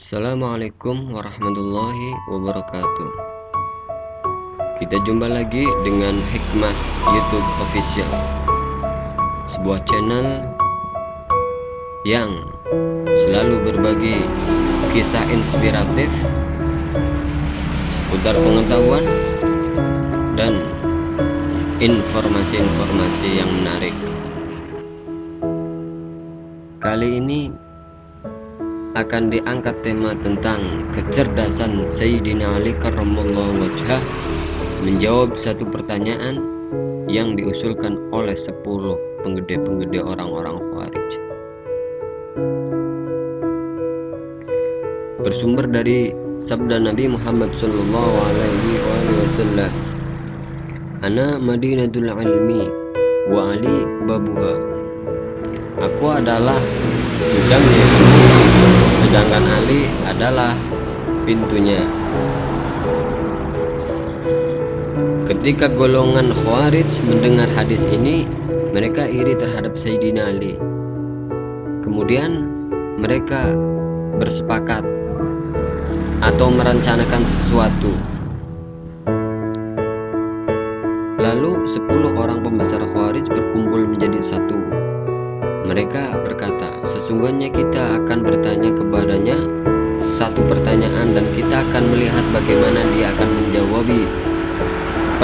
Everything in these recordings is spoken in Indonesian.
Assalamualaikum warahmatullahi wabarakatuh. Kita jumpa lagi dengan Hikmah YouTube Official, sebuah channel yang selalu berbagi kisah inspiratif seputar pengetahuan dan informasi-informasi yang menarik. Kali ini akan diangkat tema tentang kecerdasan Sayyidina Ali karramallahu wajhah menjawab satu pertanyaan yang diusulkan oleh 10 penggede-penggede orang-orang Khawarij. Bersumber dari sabda Nabi Muhammad sallallahu alaihi wasallam, "Ana Madinatul ilmi wa Ali babuha." Aku adalah gudangnya ilmu, sedangkan Ali adalah pintunya. Ketika golongan Khawarij mendengar hadis ini, mereka iri terhadap Sayyidina Ali. Kemudian mereka bersepakat atau merencanakan sesuatu. Lalu 10 orang pembesar Khawarij berkumpul menjadi satu. Mereka berkata, sesungguhnya kita akan bertanya kepadanya satu pertanyaan dan kita akan melihat bagaimana dia akan menjawab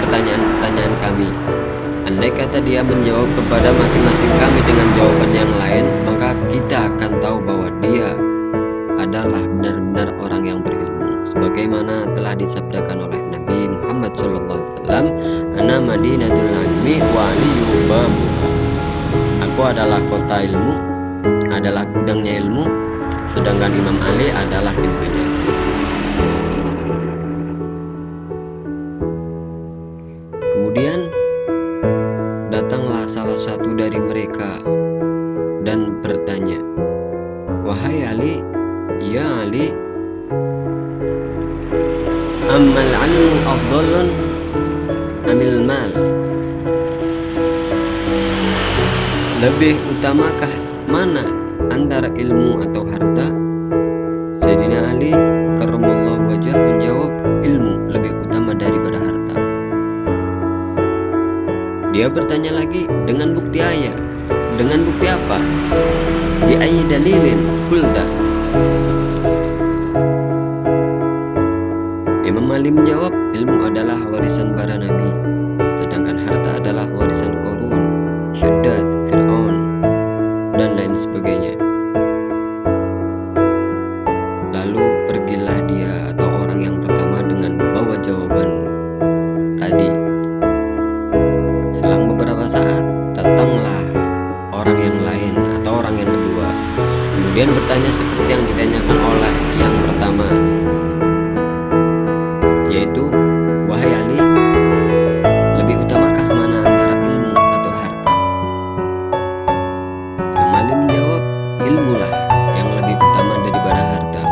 pertanyaan-pertanyaan kami. Andai kata dia menjawab kepada masing-masing kami dengan jawaban yang lain, maka kita akan tahu bahwa dia adalah benar-benar orang yang berilmu, sebagaimana telah disabdakan oleh Nabi Muhammad SAW, "Ana Madinatul ilmi wa aliyyu babuha." Aku adalah kota ilmu, adalah gudangnya ilmu, sedangkan Imam Ali adalah pintunya. Kemudian datanglah salah satu dari mereka dan bertanya, "Wahai Ali, ya Ali, ammal ilmu afdalun amil mal?" Lebih utamakah mana antara ilmu atau harta? Sayyidina Ali karramallahu wajhah menjawab, ilmu lebih utama daripada harta. Dia bertanya lagi, dengan bukti ayat? Dengan bukti apa? Bi ayyi dalilin qulta? Imam Ali menjawab, ilmu adalah warisan para nabi, sedangkan harta adalah warisan Qarun, Syaddad, Fir'aun, dan lain sebagainya. Lalu pergilah dia atau orang yang pertama dengan membawa jawaban tadi. Selang beberapa saat datanglah orang yang lain atau orang yang kedua, kemudian bertanya seperti yang ditanyakan oleh yang pertama, yaitu, wahai Ali, lebih utamakah mana antara ilmu atau harta? Imam Ali menjawab, ilmulah yang lebih utama daripada harta.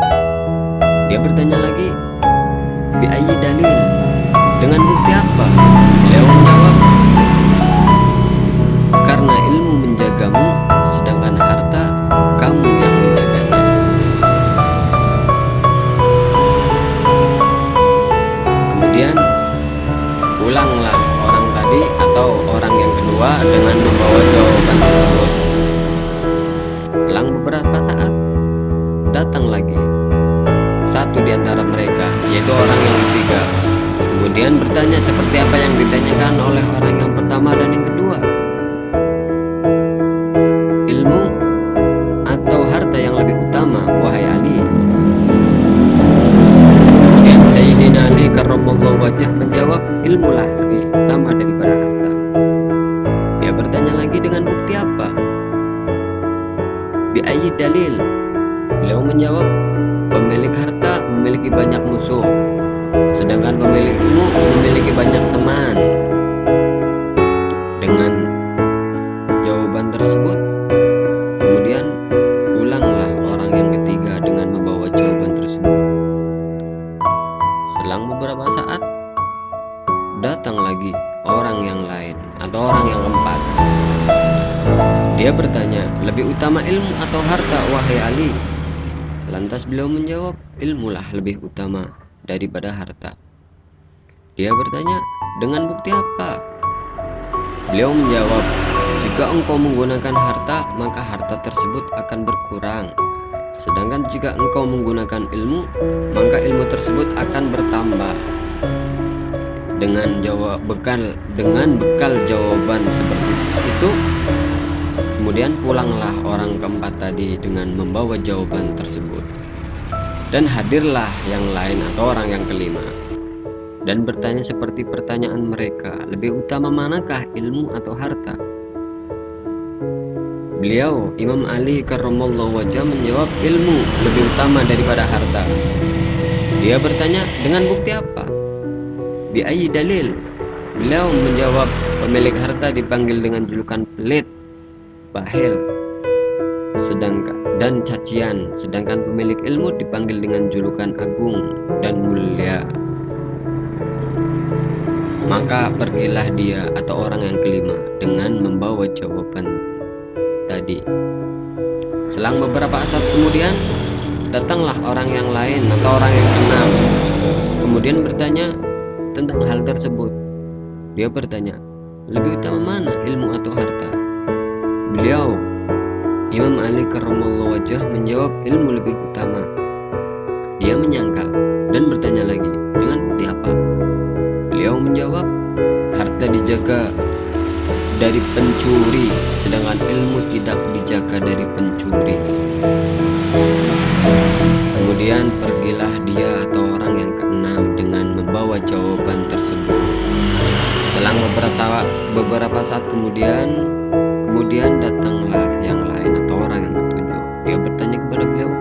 Dia bertanya lagi, bi ayyi dalil? Dengan bukti apa? Beliau menjawab, karena ilmu menjagamu, sedangkan harta kamu yang menjaganya. Kemudian pulanglah orang tadi atau orang yang kedua dengan membawa jawaban tersebut. Selang beberapa saat datang lagi satu di antara mereka, yaitu orang yang ketiga. Kemudian bertanya seperti apa yang ditanyakan oleh orang yang pertama dan yang kedua. Ilmu atau harta yang lebih utama, wahai Ali? Kemudian Sayyidina Ali karramallahu wajhah menjawab, ilmulah lebih utama daripada harta. Dia bertanya lagi, dengan bukti apa? Bi ayyi dalil? Beliau menjawab, pemilik harta memiliki banyak musuh, sedangkan pemilik ilmu memiliki banyak teman. Dengan jawaban tersebut, kemudian pulanglah orang yang ketiga dengan membawa jawaban tersebut. Selang beberapa saat datang lagi orang yang lain atau orang yang keempat. Dia bertanya, lebih utama ilmu atau harta, wahai Ali? Lantas beliau menjawab, ilmulah lebih utama daripada harta. Dia bertanya, dengan bukti apa? Beliau menjawab, jika engkau menggunakan harta, maka harta tersebut akan berkurang. Sedangkan jika engkau menggunakan ilmu, maka ilmu tersebut akan bertambah. Dengan bekal jawaban seperti itu, kemudian pulanglah orang keempat tadi dengan membawa jawaban tersebut. Dan hadirlah yang lain atau orang yang kelima dan bertanya seperti pertanyaan mereka, lebih utama manakah ilmu atau harta? Beliau, Imam Ali karramallahu wajhah, menjawab, ilmu lebih utama daripada harta. Dia bertanya, dengan bukti apa? Bi ayyi dalil? Beliau menjawab, pemilik harta dipanggil dengan julukan pelit, bakhil, dan cacian, sedangkan pemilik ilmu dipanggil dengan julukan agung dan mulia. Maka pergilah dia atau orang yang kelima dengan membawa jawaban tadi. Selang beberapa saat kemudian, datanglah orang yang lain atau orang yang keenam, kemudian bertanya tentang hal tersebut. Dia bertanya, lebih utama mana, ilmu atau harta? Beliau, Imam Ali karramallahu wajhah, menjawab, ilmu lebih utama. Dia menyangkal dan bertanya lagi, dengan bukti apa? Beliau menjawab, harta dijaga dari pencuri, sedangkan ilmu tidak dijaga dari pencuri. Kemudian pergilah dia atau orang yang keenam dengan membawa jawaban tersebut. Selang beberapa saat kemudian datanglah yang lain atau orang yang ketujuh. Dia bertanya kepada beliau,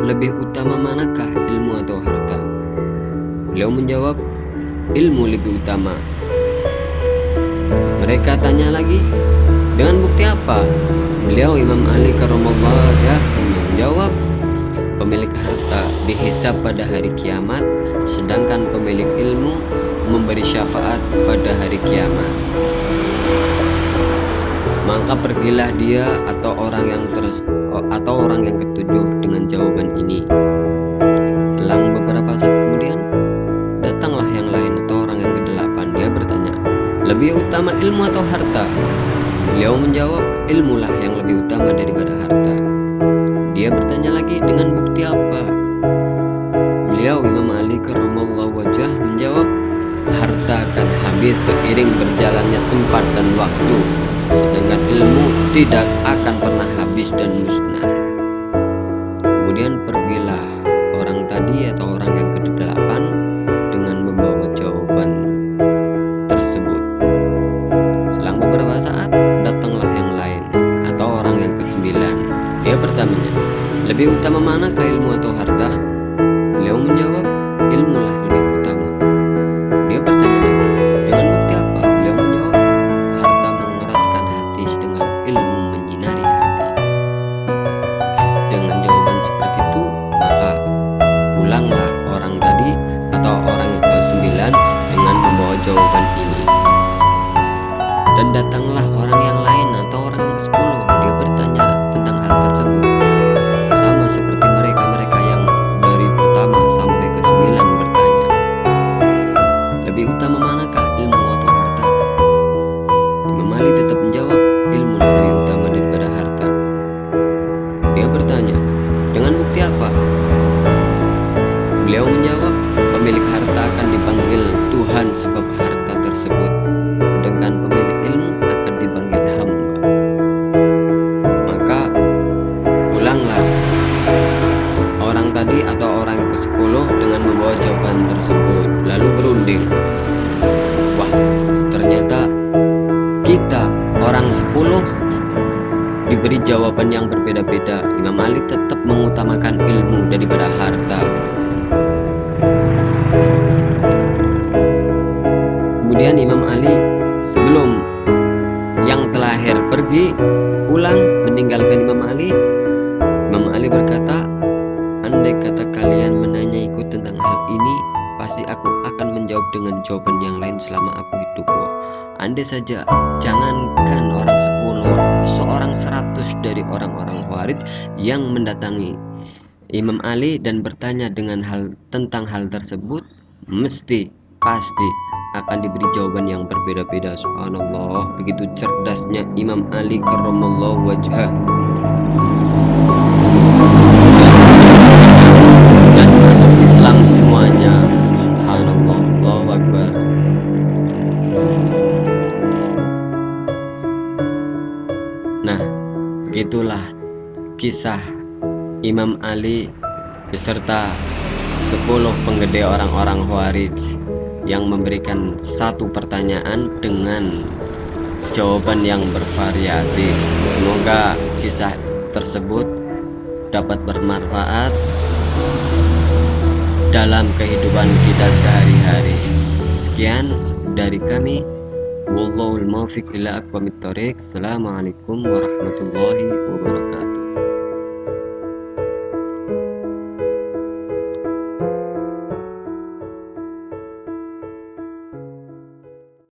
lebih utama manakah, ilmu atau harta? Beliau menjawab, ilmu lebih utama. Mereka tanya lagi, dengan bukti apa? Beliau, Imam Ali karramallahu wajhah, menjawab, pemilik harta dihisab pada hari kiamat, sedangkan pemilik ilmu memberi syafaat pada hari kiamat. Maka pergilah dia atau orang yang ketujuh dengan jawaban ini. Selang beberapa saat kemudian, datanglah yang lain atau orang yang kedelapan. Dia bertanya, lebih utama ilmu atau harta? Beliau menjawab, ilmulah yang lebih utama daripada harta. Dia bertanya lagi, dengan bukti apa? Beliau, Imam Ali karramallahu wajhah, menjawab, harta akan habis seiring berjalannya tempat dan waktu, sedangkan ilmu tidak akan pernah habis dan musnah. Kemudian pergilah orang tadi atau orang yang kedelapan dengan membawa jawaban tersebut. Selang beberapa saat, datanglah yang lain atau orang yang kesembilan. Dia bertanya, lebih utama manakah, ilmu atau harta? Beliau menjawab, ilmulah lebih utama. Dia bertanya lagi, dengan bukti apa? Beliau menjawab, harta mengeraskan hati, sedangkan ilmu menyinari hati. Dengan jawaban seperti itu, maka pulanglah orang tadi atau orang yang ke-9 dengan membawa jawaban ini. Dan datanglah orang yang lain atau orang yang ke-10. Dia bertanya tentang hal tersebut, sama seperti mereka yang dari pertama sampai ke-9 bertanya, lebih utama manakah, ilmu atau harta? Imam Ali tetap menjawab, ilmu lebih utama daripada harta. Dia bertanya, dengan bukti apa? Beliau menjawab, pemilik harta akan dipanggil Tuhan sebab harta tersebut, sedangkan pemilik ilmu akan dipanggil hamba. Maka pulanglah orang tadi atau orang ke-10 dengan membawa jawaban tersebut, lalu berunding. Wah, ternyata kita orang 10 diberi jawaban yang berbeda-beda. Imam Ali tetap mengutamakan ilmu daripada harta. Kemudian Imam Ali sebelum yang terakhir pergi pulang meninggalkan Imam Ali berkata, andai kata kalian menanyaiku tentang hal ini, pasti aku akan menjawab dengan jawaban yang lain selama aku hidup. Andai saja, jangankan orang 10, seorang 100 dari orang-orang Khawarij yang mendatangi Imam Ali dan bertanya tentang hal tersebut, pasti akan diberi jawaban yang berbeda-beda. Subhanallah, begitu cerdasnya Imam Ali karramallahu wajhah, dan masuk Islam semuanya. Subhanallah, Allahu Akbar. Nah, begitulah kisah Imam Ali beserta 10 penggede orang-orang Khawarij yang memberikan satu pertanyaan dengan jawaban yang bervariasi. Semoga kisah tersebut dapat bermanfaat dalam kehidupan kita sehari-hari. Sekian dari kami. Wallahul muwaffiq ila aqwamit thoriq. Assalamualaikum warahmatullahi wabarakatuh.